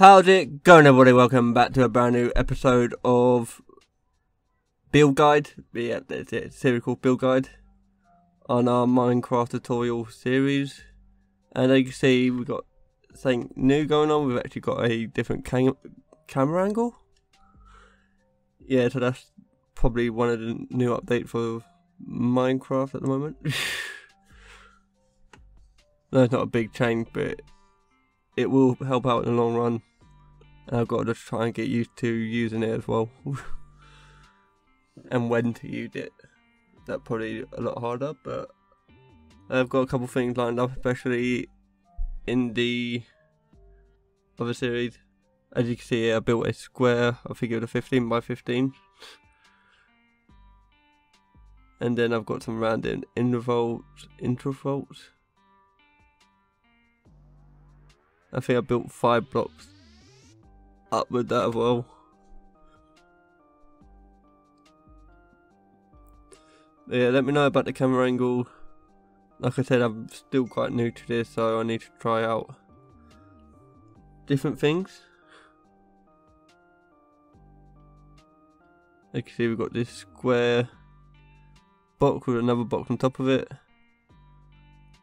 How's it going, everybody? Welcome back to a brand new episode of Build Guide. Yeah, that's it. It's a series called Build Guide on our Minecraft tutorial series. And as you can see, we've got something new going on. We've actually got a different camera angle. Yeah, so that's probably one of the new updates for Minecraft at the moment. No, it's not a big change, but it will help out in the long run. And I've got to just try and get used to using it as well. And when to use it. That's probably a lot harder, but I've got a couple things lined up, especially in the other series. As you can see, I built a square, I think it was a 15 by 15. And then I've got some random intervals. I think I built 5 blocks up with that as well. But yeah, let me know about the camera angle. Like I said, I'm still quite new to this, so I need to try out different things. You can see we've got this square box with another box on top of it.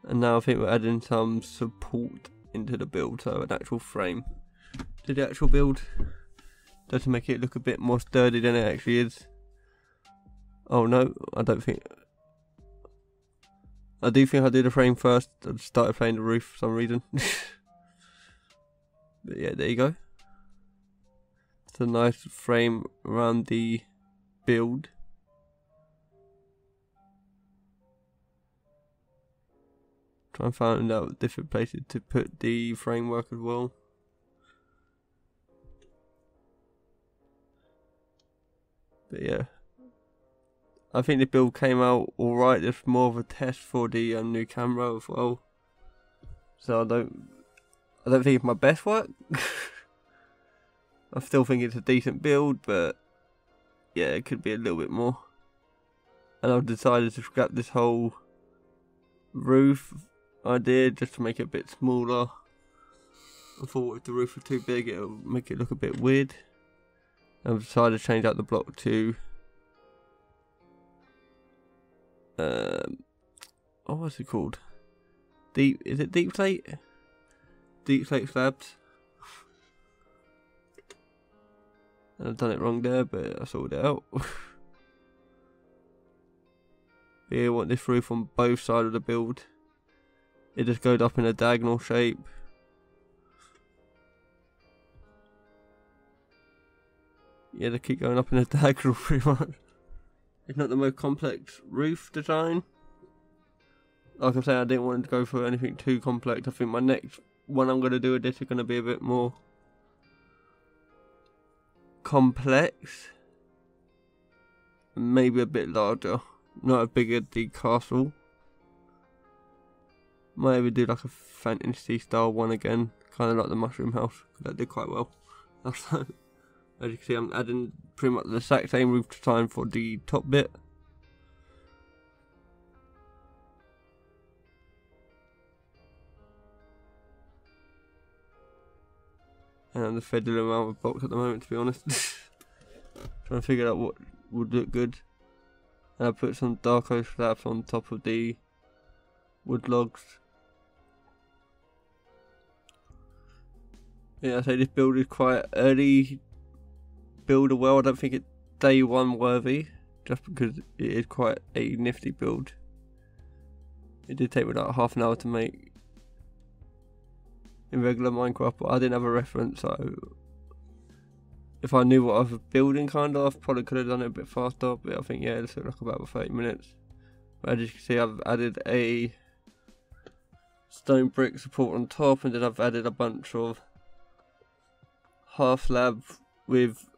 And now I think we're adding some support into the build, so an actual frame to the actual build, just to make it look a bit more sturdy than it actually is. Oh no, I don't think. I do think I did the frame first. I started playing the roof for some reason. But yeah, there you go. It's a nice frame around the build. Try and find out different places to put the framework as well. But yeah, I think the build came out alright. It's more of a test for the new camera as well. So I don't think it's my best work. I still think it's a decent build, but yeah, it could be a little bit more. And I've decided to scrap this whole roof idea just to make it a bit smaller. I thought if the roof was too big, it'll make it look a bit weird. I've decided to change out the block to what's it called? Is it deep slate? Deep slate slabs. And I've done it wrong there, but I sorted it out. Yeah, I want this roof on both sides of the build. It just goes up in a diagonal shape. Yeah, they keep going up in a diagonal pretty much. It's not the most complex roof design. Like I say, I didn't want to go for anything too complex. I think my next one I'm going to do with this is going to be a bit more complex. Maybe a bit larger. Not as big as the castle. Might even do like a fantasy style one again. Kind of like the mushroom house. That did quite well last time. As you can see, I'm adding pretty much the exact same roof design for the top bit. And I'm just fiddling around with blocks at the moment, to be honest. Trying to figure out what would look good. And I put some dark oak slabs on top of the wood logs. Yeah, I say this build is quite early build as well. I don't think it's day one worthy, just because it is quite a nifty build. It did take me like half an hour to make in regular Minecraft, but I didn't have a reference, so if I knew what I was building kind of, I probably could have done it a bit faster, but I think yeah, it took like about 30 minutes. But as you can see, I've added a stone brick support on top, and then I've added a bunch of half slab with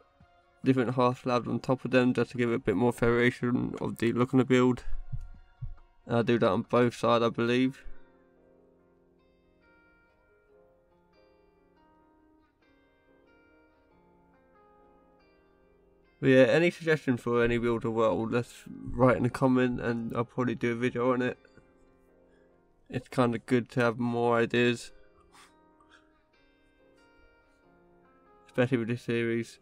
different half slabs on top of them, just to give it a bit more variation of the look on the build. And I do that on both sides, I believe. But yeah, any suggestions for any build as well, let's write in a comment and I'll probably do a video on it. It's kind of good to have more ideas. especially with this series.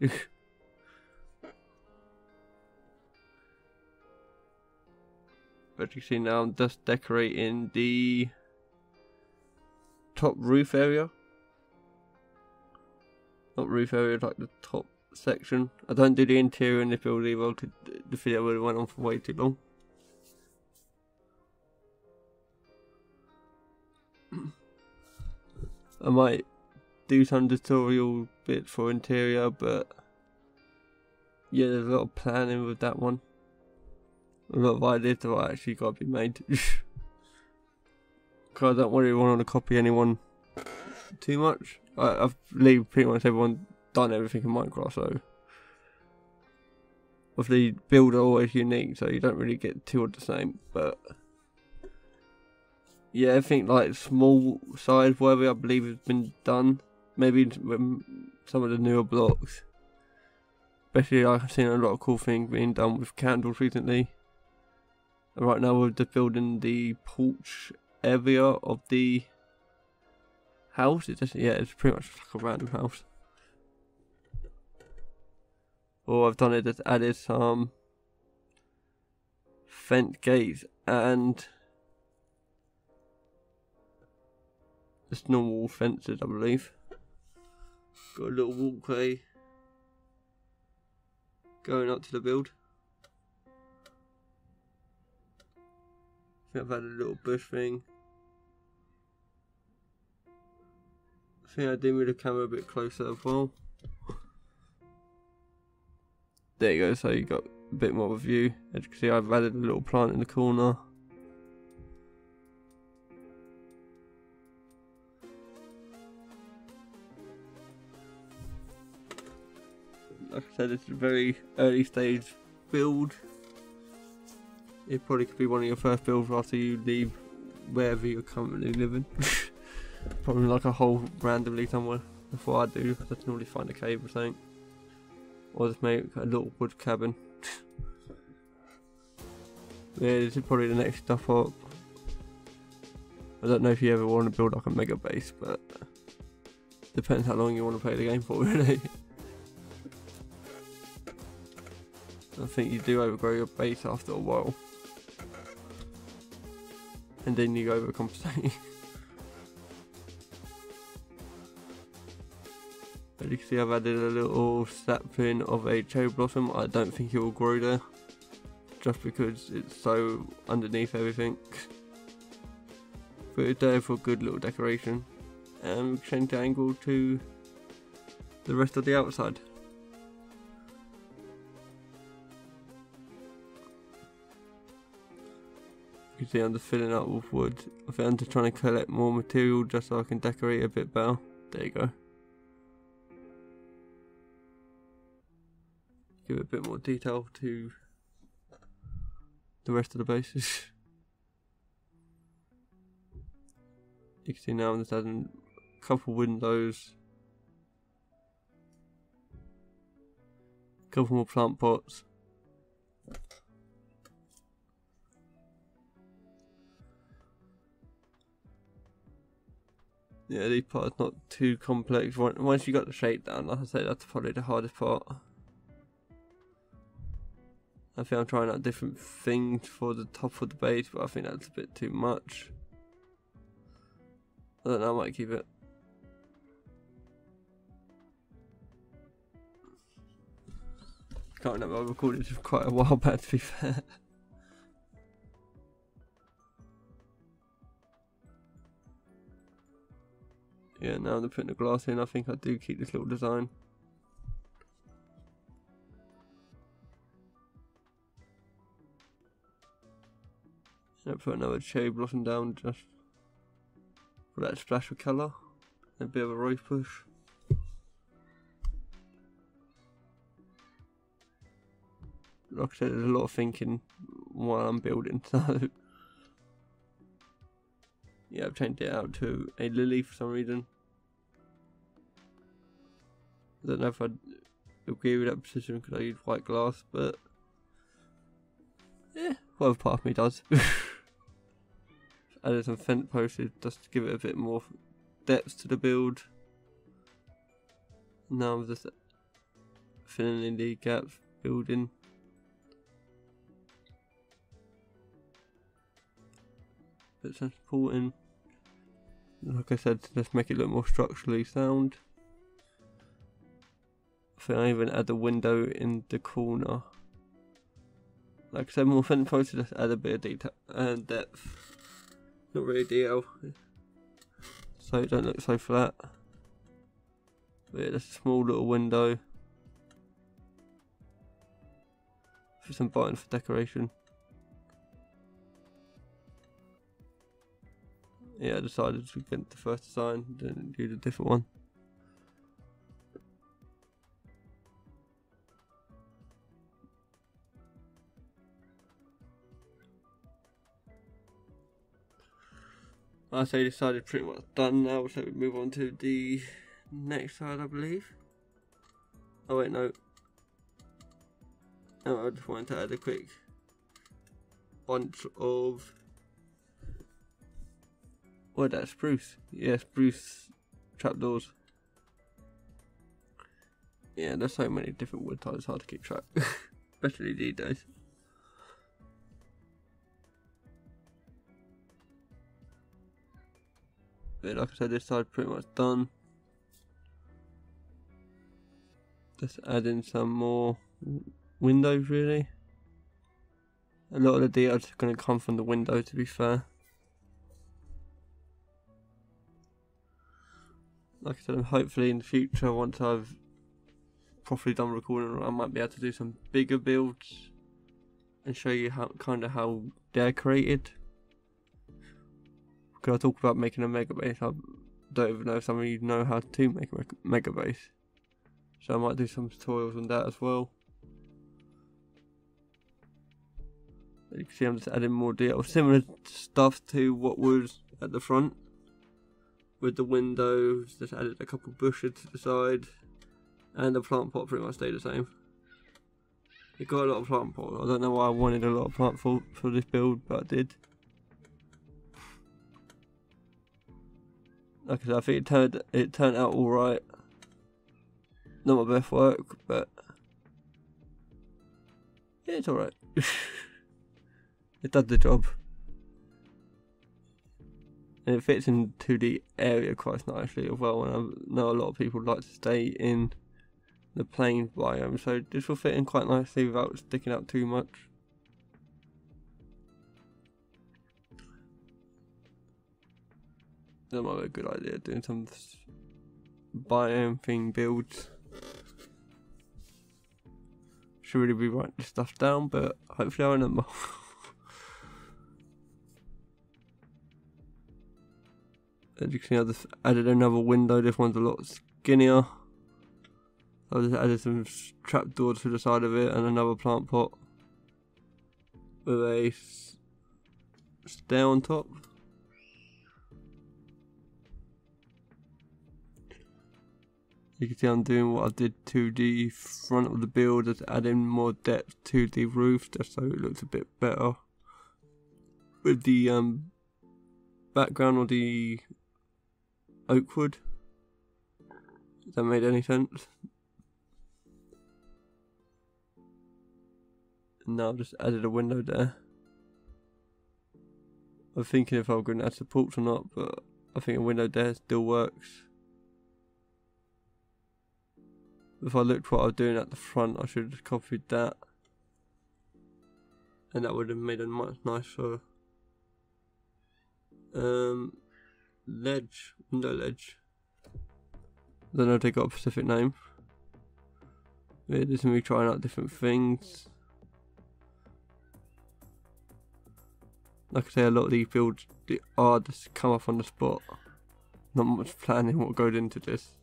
But you see now I'm just decorating the top roof area. Not roof area, like the top section. I don't do the interior in this build either because the video would have went on for way too long. I might do some tutorial bits for interior, but yeah, there's a lot of planning with that one. A lot of ideas that are actually got to be made. Because I don't really want to copy anyone too much. I've believe pretty much everyone done everything in Minecraft, so obviously builds are always unique, so you don't really get two of the same. But yeah, I think like small size, whatever I believe has been done. Maybe with some of the newer blocks. Especially I've seen a lot of cool things being done with candles recently. And right now we're just building the porch area of the house. It's just, yeah, it's pretty much like a random house. All I've done is just added some fence gates and just normal fences, I believe. Got a little walkway going up to the build. I think I've had a little bush thing. I think I did move the camera a bit closer as well. There you go, so you got a bit more of a view. As you can see, I've added a little plant in the corner. Like I said, it's a very early stage build. It probably could be one of your first builds after you leave wherever you're currently living. Probably like a hole randomly somewhere. That's what I do. I just normally find a cave or something. Or just make a little wood cabin. Yeah, this is probably the next stuff up. I don't know if you ever want to build like a mega base, but depends how long you want to play the game for, really. I think you do overgrow your base after a while. And then you overcompensate. As you can see, I've added a little sapling of a cherry blossom. I don't think it will grow there, just because it's so underneath everything. But it's there for a good little decoration. And we change the angle to the rest of the outside. You can see I'm just filling up with wood. I think I'm just trying to collect more material just so I can decorate a bit better. There you go. Give it a bit more detail to the rest of the bases. You can see now I'm just adding a couple windows, a couple more plant pots. Yeah, these parts not too complex. Once you got the shape down, like I say, that's probably the hardest part. I think I'm trying out different things for the top of the base, but I think that's a bit too much. I don't know, I might keep it. Can't remember, I recorded this quite a while back, to be fair. Yeah, now I'm putting the glass in, I think I do keep this little design. And I put another cherry blossom down just for that splash of colour. A bit of a rose push. Like I said, there's a lot of thinking while I'm building, so yeah, I've changed it out to a lily for some reason. I don't know if I'd agree with that position because I use white glass, but yeah, whatever part of me does. Added some fence posts just to give it a bit more depth to the build. Now I'm just filling in the gaps, building. Bit supporting. Like I said, let's make it look more structurally sound. I think I even add a window in the corner. Like I said, more fence posts, just add a bit of detail and depth. Not really detail, so it don't look so flat. But yeah, just a small little window for some buttons for decoration. Yeah, I decided to get the first design, then do the different one. I say this side is pretty much done now, so we move on to the next side, I believe. Oh wait, no. Oh, I just wanted to add a quick bunch of... Oh, that's spruce. Yeah, spruce trapdoors. Yeah, there's so many different wood types, hard to keep track. Especially these days. But like I said, this side pretty much done. Just add in some more windows, really. A lot of the details are going to come from the window, to be fair. Like I said, hopefully in the future, once I've properly done recording, I might be able to do some bigger builds and show you how they're created. Because I talk about making a mega base, I don't even know if some of you know how to make a mega base. So I might do some tutorials on that as well. But you can see I'm just adding more detail, similar stuff to what was at the front. With the windows, just added a couple bushes to the side. And the plant pot pretty much stayed the same. It got a lot of plant pot. I don't know why I wanted a lot of plant pot for this build, but I did. Like I said, I think it turned out alright. Not my best work, but yeah, it's alright. It does the job. And it fits into the area quite nicely as well, and I know a lot of people like to stay in the plains biome, so this will fit in quite nicely without sticking out too much. That might be a good idea, doing some biome thing builds. Should really be writing this stuff down, but hopefully I remember. As you can see, I just added another window. This one's a lot skinnier. I just added some trapdoors to the side of it and another plant pot with a stair on top. You can see I'm doing what I did to the front of the build, just adding more depth to the roof just so it looks a bit better. With the background of the oak wood. Does that make any sense? And now I've just added a window there. I'm thinking if I'm going to add supports or not, but I think a window there still works. If I looked what I was doing at the front, I should have just copied that. And that would have made a much nicer ledge, window ledge. I don't know if they got a specific name. Yeah, this is me trying out different things. Like I say, a lot of these builds are just come off on the spot. Not much planning what goes into this,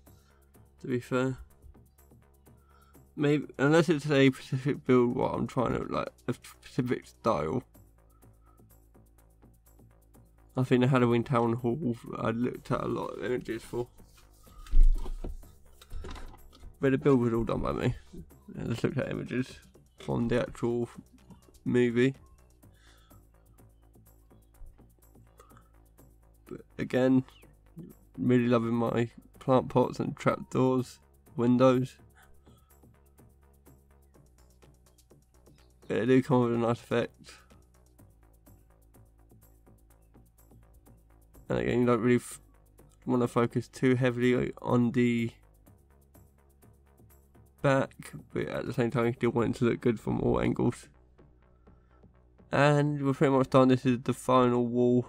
to be fair. Maybe, unless it's a specific build, what I'm trying to, like, a specific style. I think the Halloween Town Hall, I looked at a lot of images for. But the build was all done by me. I just looked at images from the actual movie. But again, really loving my plant pots and trapdoors. windows. But they do come with a nice effect. And again, you don't really want to focus too heavily on the back, but at the same time you still want it to look good from all angles. And we're pretty much done. This is the final wall.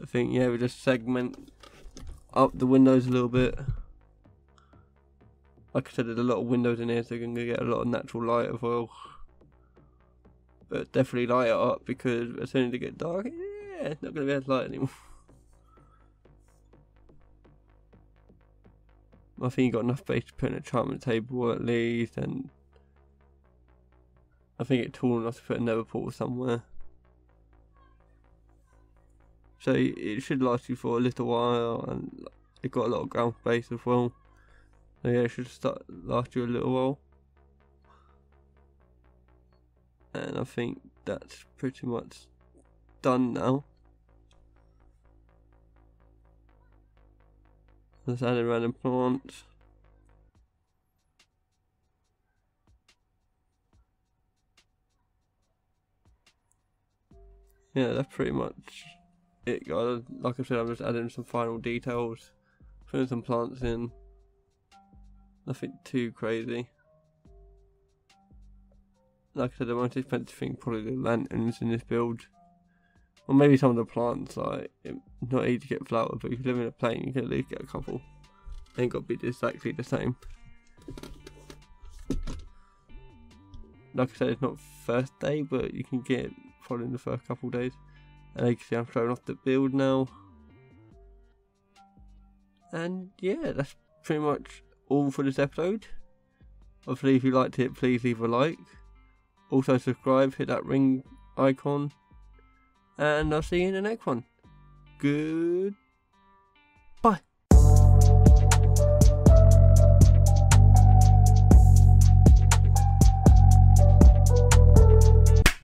I think, yeah, we just segment up the windows a little bit. Like I said, there's a lot of windows in here, so you're going to get a lot of natural light as well. But definitely light it up, because as soon as it gets dark, yeah, it's not going to be as light anymore. I think you've got enough space to put an enchantment table at least, and I think it's tall enough to put a nether portal somewhere. So it should last you for a little while, and it's got a lot of ground space as well. So yeah, it should last you a little while. And I think that's pretty much done now. Let's add in random plants. Yeah, that's pretty much it, guys. Like I said, I'm just adding some final details, putting some plants in. Nothing too crazy. Like I said, the most expensive thing probably the lanterns in this build. Or maybe some of the plants, like, it's not easy to get flowers, but if you live in a plane, you can at least get a couple. They ain't got to be exactly the same. Like I said, it's not first day, but you can get probably in the first couple of days. And you can see I'm showing off the build now. And yeah, that's pretty much all for this episode. Obviously, if you liked it, please leave a like. Also subscribe, hit that ring icon. And I'll see you in the next one. Good.